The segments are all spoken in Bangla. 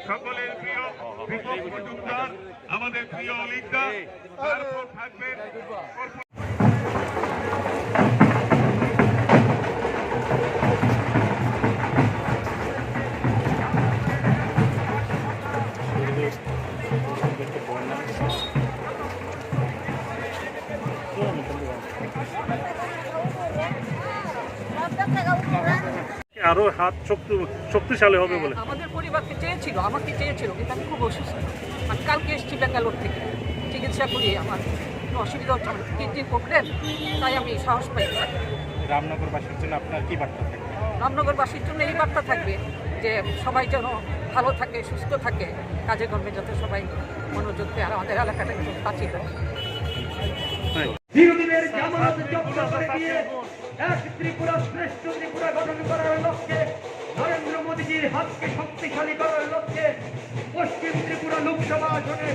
সকলের প্রিয় দীপক মজুমদার, আমাদের প্রিয় লিডার, তারপর থাকবেন আরো হাত শক্তিশালী হবে বলে আমাদের পরিবারকে চেয়েছিল, আমাকে চেয়েছিল, কিন্তু আমি খুব অসুস্থ। আমি কালকে এসেছি ব্যাঙ্গালোর থেকে, চিকিৎসা করি, আমার অসুবিধা হচ্ছে, আমার কিডনির প্রবলেম, তাই আমি সাহস পাই। রামনগরবাসীর জন্য আপনার কি বার্তা থাকবে? রামনগরবাসীর জন্য এই বার্তা থাকবে যে সবাই যেন ভালো থাকে, সুস্থ থাকে, কাজে কর্মে যাতে সবাই মনোযোগ দেয়, আর আমাদের এলাকাটাকে বাঁচিয়ে রাখে। বিরোধীদের জামানত জব্দ করে দিয়ে এক ত্রিপুরা শ্রেষ্ঠ ত্রিপুরা গঠন করার লক্ষ্যে, নরেন্দ্র মোদীজির হাতকে শক্তিশালী করার লক্ষ্যে পশ্চিম ত্রিপুরা লোকসভা আসনে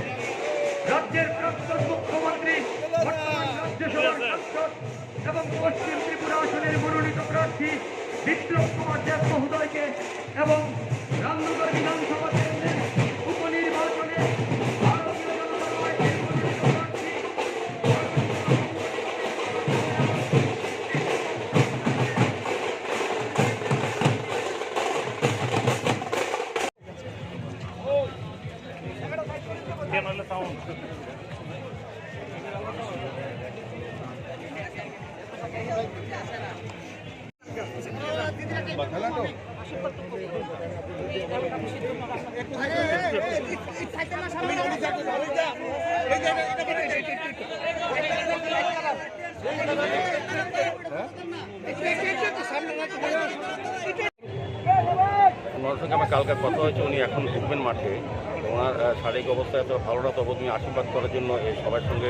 রাজ্যের প্রাক্তন মুখ্যমন্ত্রী, বর্তমান রাজ্যসভার সাংসদ এবং পশ্চিম ত্রিপুরা আসনের মনোনীত প্রার্থী বিপ্লব কুমার দেব মহোদয়কে এবং রামনগর বিধানসভা কেন্দ্রের উপনির্বাচনে ভারতীয় জনতা পার্টির মনোনীত প্রার্থী ওনার সঙ্গে আমার কালকে কথা হয়েছে, উনি এখন ঢুকবেন মাঠে। ওনার শারীরিক অবস্থা এত ভালো না, তবু উনি আশীর্বাদ করার জন্য এই সবার সঙ্গে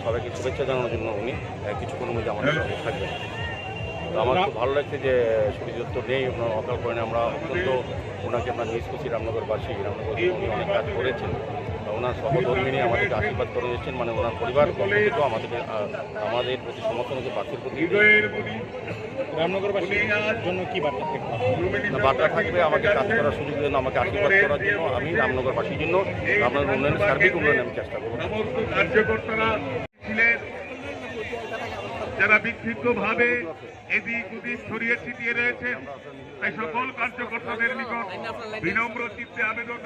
সবাইকে শুভেচ্ছা জানানোর জন্য উনি কিছুক্ষণের মধ্যে আমাদের সঙ্গে থাকবেন। তো আমার খুব ভালো লাগছে যে সুবিধা তো নেই, ওনার অকাল করেন, আমরা অত্যন্ত ওনাকে আমরা মিস করছি। রামনগরবাসী, রামনগর উনি অনেক কাজ করেছেন, ওনার সহধর্মী নিয়ে আমাদেরকে আশীর্বাদ করে দিচ্ছেন, মানে ওনার পরিবার থেকেও আমাদের প্রতি সমর্থন হচ্ছে, প্রার্থীর প্রতি। রামনগরবাসীর জন্য কি বার্তা থাকবে? বার্তা থাকবে আমাকে কাজ করার সুযোগ জন্য, আমাকে আশীর্বাদ করার জন্য। আমি রামনগরবাসীর জন্য আপনার উন্নয়নের সার্বিক উন্নয়নে আমি চেষ্টা করব। সমস্ত কার্যকর্তারা ছিলেন যারা বিক্ষিপ্ত ভাবে এদিক ওদিক ছড়িয়ে ছিটিয়ে রয়েছে, তাই সকল কার্যকর্তাদের নিকট বিনম্র চিত্তে আবেদন।